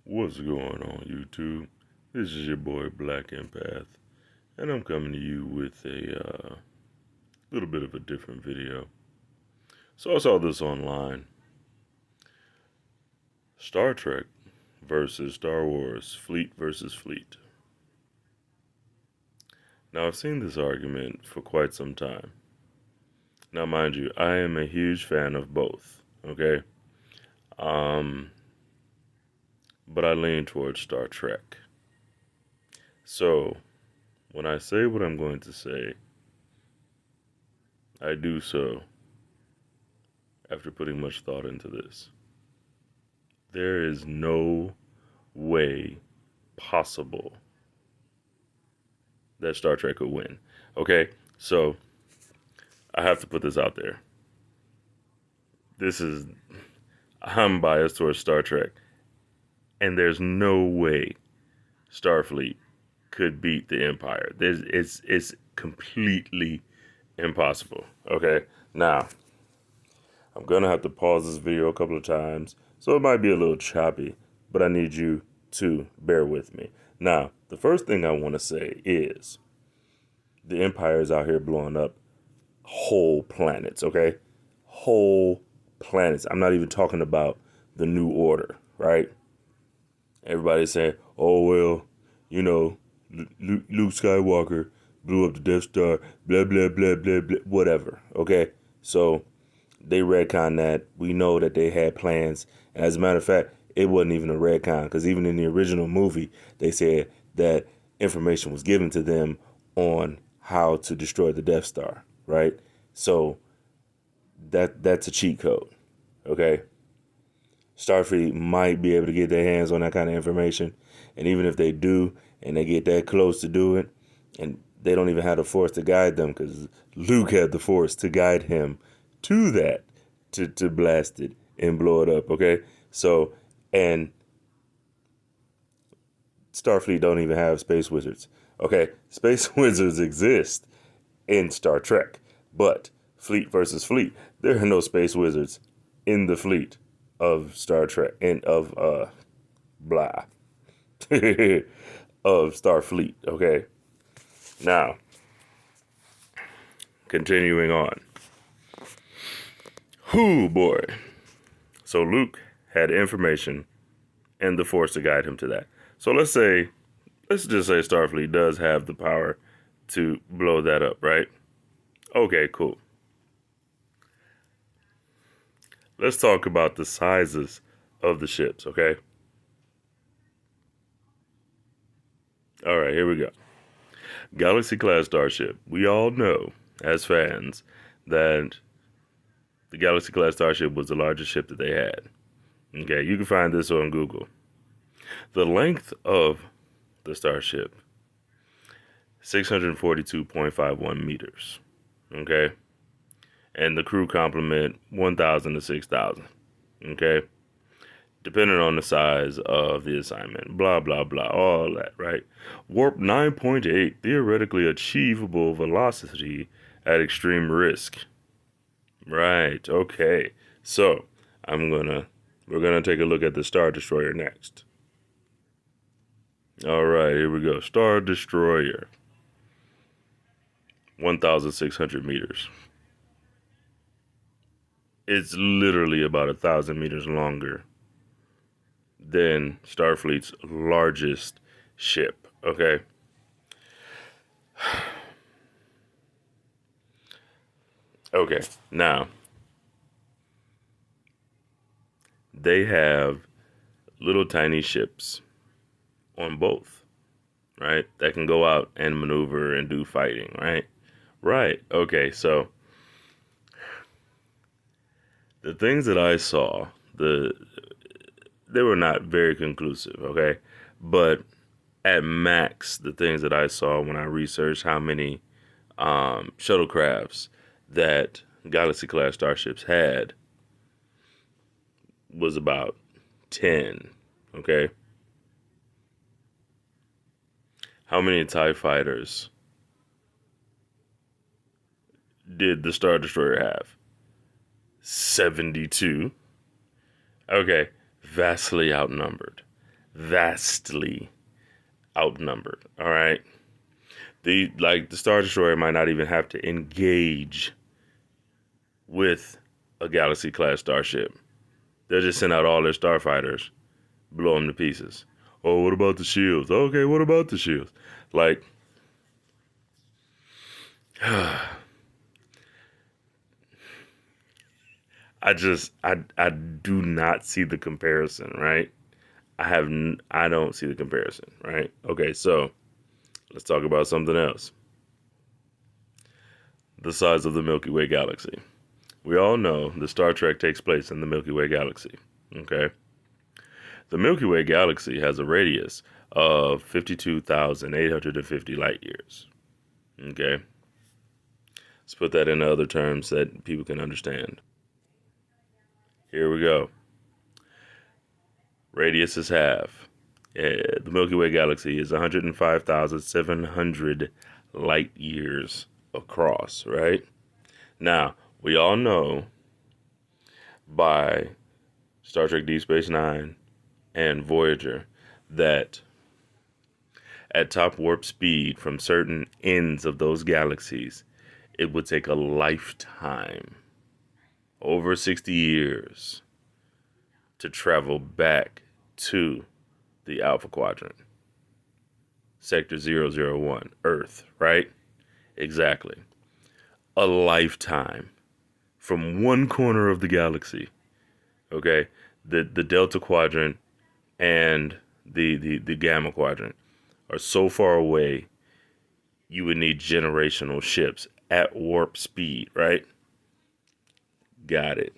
What's going on, YouTube? This is your boy Black Empath, and I'm coming to you with a little bit of a different video. So I saw this online. Star Trek versus Star Wars, fleet versus fleet. Now, I've seen this argument for quite some time. Now, mind you, I am a huge fan of both, okay? But I lean towards Star Trek. So, when I say what I'm going to say, I do so after putting much thought into this. There is no way possible that Star Trek could win. Okay? So, I have to put this out there. I'm biased towards Star Trek. And there's no way Starfleet could beat the Empire. It's completely impossible. Okay? Now, I'm going to have to pause this video a couple of times, so it might be a little choppy, but I need you to bear with me. Now, the first thing I want to say is the Empire is out here blowing up whole planets, okay? Whole planets. I'm not even talking about the New Order, right? Everybody's saying, oh, well, you know, Luke Skywalker blew up the Death Star, blah, blah, blah, blah, blah, whatever, okay? So they retcon that. We know that they had plans. As a matter of fact, it wasn't even a retcon, because even in the original movie, they said that information was given to them on how to destroy the Death Star, right? So that's a cheat code, okay? Starfleet might be able to get their hands on that kind of information, and even if they do, and they get that close to do it, and they don't even have the Force to guide them, because Luke had the Force to guide him to that, to blast it and blow it up, okay? So, and Starfleet don't even have space wizards, okay? Space wizards exist in Star Trek, but fleet versus fleet, there are no space wizards in the fleet of Star Trek and of blah of Starfleet, okay? Now, continuing on. Whoo, boy. So Luke had information and the Force to guide him to that. So let's just say Starfleet does have the power to blow that up, right? Okay, cool. Let's talk about the sizes of the ships, okay? All right, here we go. Galaxy-class starship. We all know, as fans, that the Galaxy-class starship was the largest ship that they had. Okay, you can find this on Google. The length of the starship, 642.51 meters. Okay? And the crew complement 1,000 to 6,000. Okay? Depending on the size of the assignment. Blah, blah, blah. All that, right? Warp 9.8, theoretically achievable velocity at extreme risk. Right, okay. So, we're gonna take a look at the Star Destroyer next. All right, here we go. Star Destroyer. 1,600 meters. It's literally about 1,000 meters longer than Starfleet's largest ship, okay? Okay, now, they have little tiny ships on both, right? That can go out and maneuver and do fighting, right? Right, okay, so the things that I saw, they were not very conclusive, okay? But at max, the things that I saw when I researched how many shuttlecrafts that Galaxy-class starships had was about 10, okay? How many TIE fighters did the Star Destroyer have? 72. Okay, vastly outnumbered. vastly outnumbered. All right. The Star Destroyer might not even have to engage with a Galaxy class starship. They'll just send out all their starfighters, blow them to pieces. Oh, what about the shields? Okay, what about the shields? Like, I do not see the comparison, right? I don't see the comparison, right? Okay, so let's talk about something else. The size of the Milky Way galaxy. We all know that Star Trek takes place in the Milky Way galaxy. Okay, the Milky Way galaxy has a radius of 52,850 light years. Okay, let's put that in other terms that people can understand. Here we go. Radius is half. The Milky Way galaxy is 105,700 light years across, right? Now, we all know by Star Trek Deep Space Nine and Voyager that at top warp speed from certain ends of those galaxies, it would take a lifetime, over 60 years, to travel back to the Alpha Quadrant. Sector 001, Earth, right? Exactly. A lifetime from one corner of the galaxy. Okay? The Delta Quadrant and the Gamma Quadrant are so far away, you would need generational ships at warp speed, right? Got it.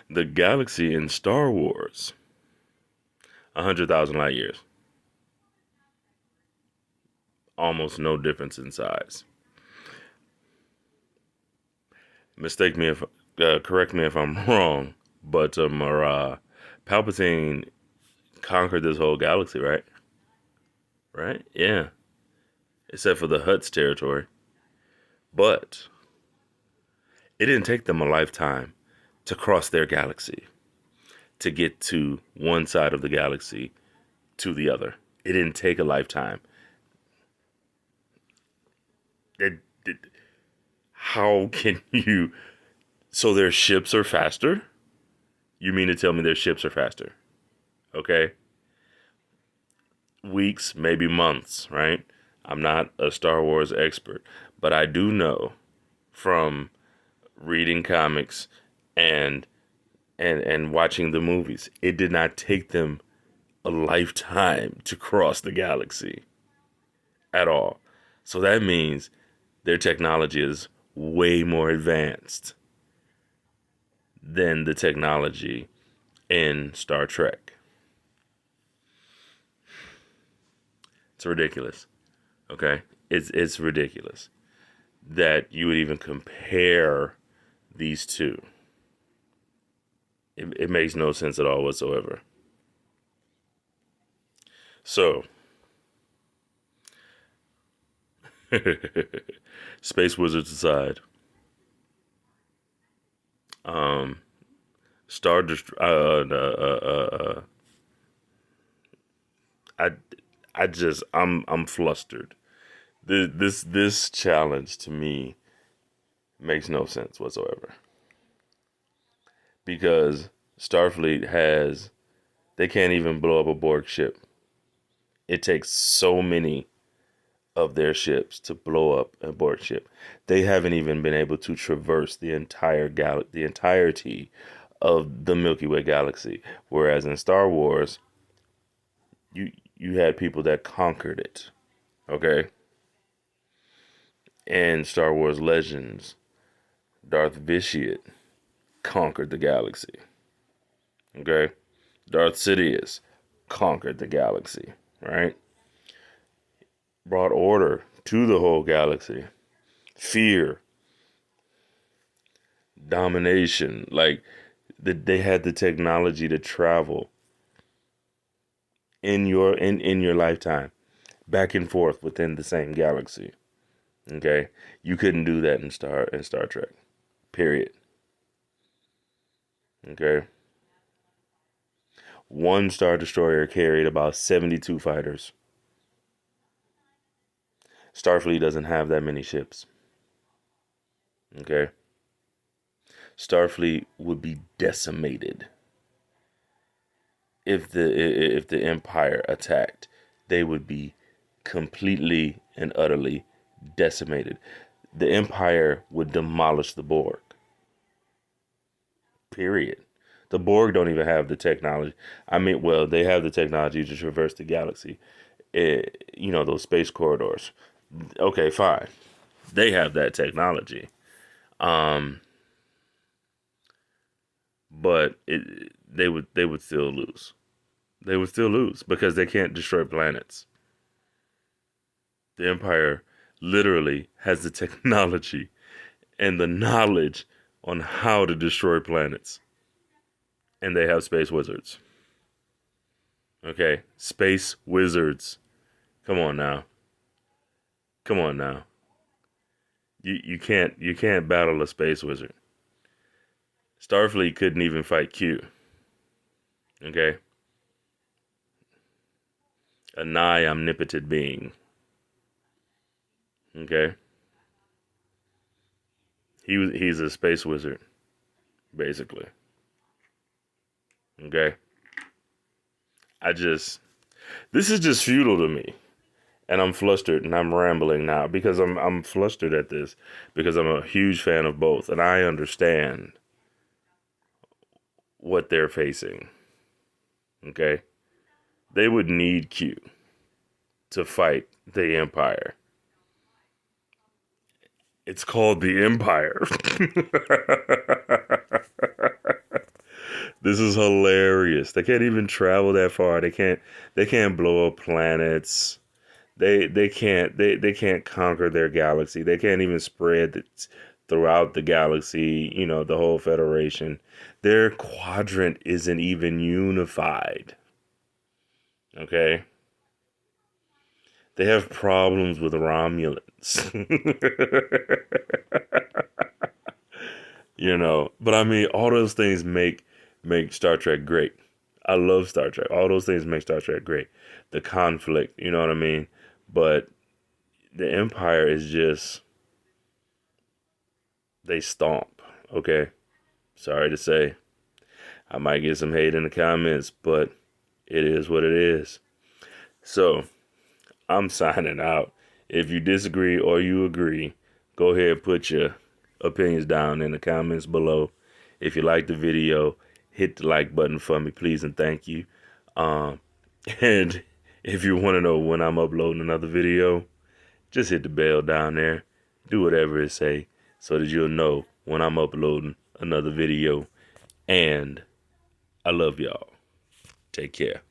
The galaxy in Star Wars, 100,000 light years. Almost no difference in size. Correct me if I'm wrong, but Palpatine conquered this whole galaxy, right? Right? Yeah. Except for the Hutt's territory. But it didn't take them a lifetime to cross their galaxy, to get to one side of the galaxy to the other. It didn't take a lifetime. It, how can you? So their ships are faster? You mean to tell me their ships are faster? Okay. Weeks, maybe months, right? I'm not a Star Wars expert, but I do know from reading comics and and watching the movies, it did not take them a lifetime to cross the galaxy at all. So that means their technology is way more advanced than the technology in Star Trek. It's ridiculous. Okay? It's ridiculous that you would even compare these two. It makes no sense at all whatsoever. So, Space Wizards aside, um, Star Dest- I I'm flustered. This challenge to me makes no sense whatsoever because Starfleet has they can't even blow up a Borg ship. It takes so many of their ships to blow up a Borg ship. They haven't even been able to traverse the entirety of the Milky Way galaxy. Whereas in Star Wars, you had people that conquered it. Okay? And Star Wars Legends, Darth Vitiate conquered the galaxy. Okay? Darth Sidious conquered the galaxy, right? Brought order to the whole galaxy. Fear, domination, like they had the technology to travel in your lifetime back and forth within the same galaxy. Okay? You couldn't do that in Star Trek. Period. Okay? One Star Destroyer carried about 72 fighters. Starfleet doesn't have that many ships. Okay? Starfleet would be decimated if the Empire attacked. They would be completely and utterly decimated. The Empire would demolish the Borg. Period. The Borg don't even have the technology. I mean, well, they have the technology to traverse the galaxy. Those space corridors. Okay, fine. They have that technology. Um, but they would still lose. They would still lose because they can't destroy planets. The Empire literally has the technology and the knowledge on how to destroy planets. And they have space wizards. Okay? Space wizards. Come on now. Come on now. You can't battle a space wizard. Starfleet couldn't even fight Q. Okay? A nigh omnipotent being. Okay? He's a space wizard, basically. Okay? This is just futile to me. And I'm flustered and I'm rambling now because I'm flustered at this because I'm a huge fan of both and I understand what they're facing. Okay? They would need Q to fight the Empire. It's called the Empire. This is hilarious. They can't even travel that far. They can't blow up planets. They can't conquer their galaxy. They can't even spread it throughout the galaxy, the whole Federation. Their quadrant isn't even unified. Okay? They have problems with Romulans. But I mean all those things make Star Trek great. I love Star Trek. All those things make Star Trek great. The conflict, you know what I mean? But the Empire is just, they stomp, okay? Sorry to say. I might get some hate in the comments, but it is what it is. So, I'm signing out. If you disagree or you agree, go ahead and put your opinions down in the comments below. If you like the video, hit the like button for me, please and thank you. Um, and if you want to know when I'm uploading another video, just hit the bell down there. Do whatever it say so that you'll know when I'm uploading another video. And I love y'all. Take care.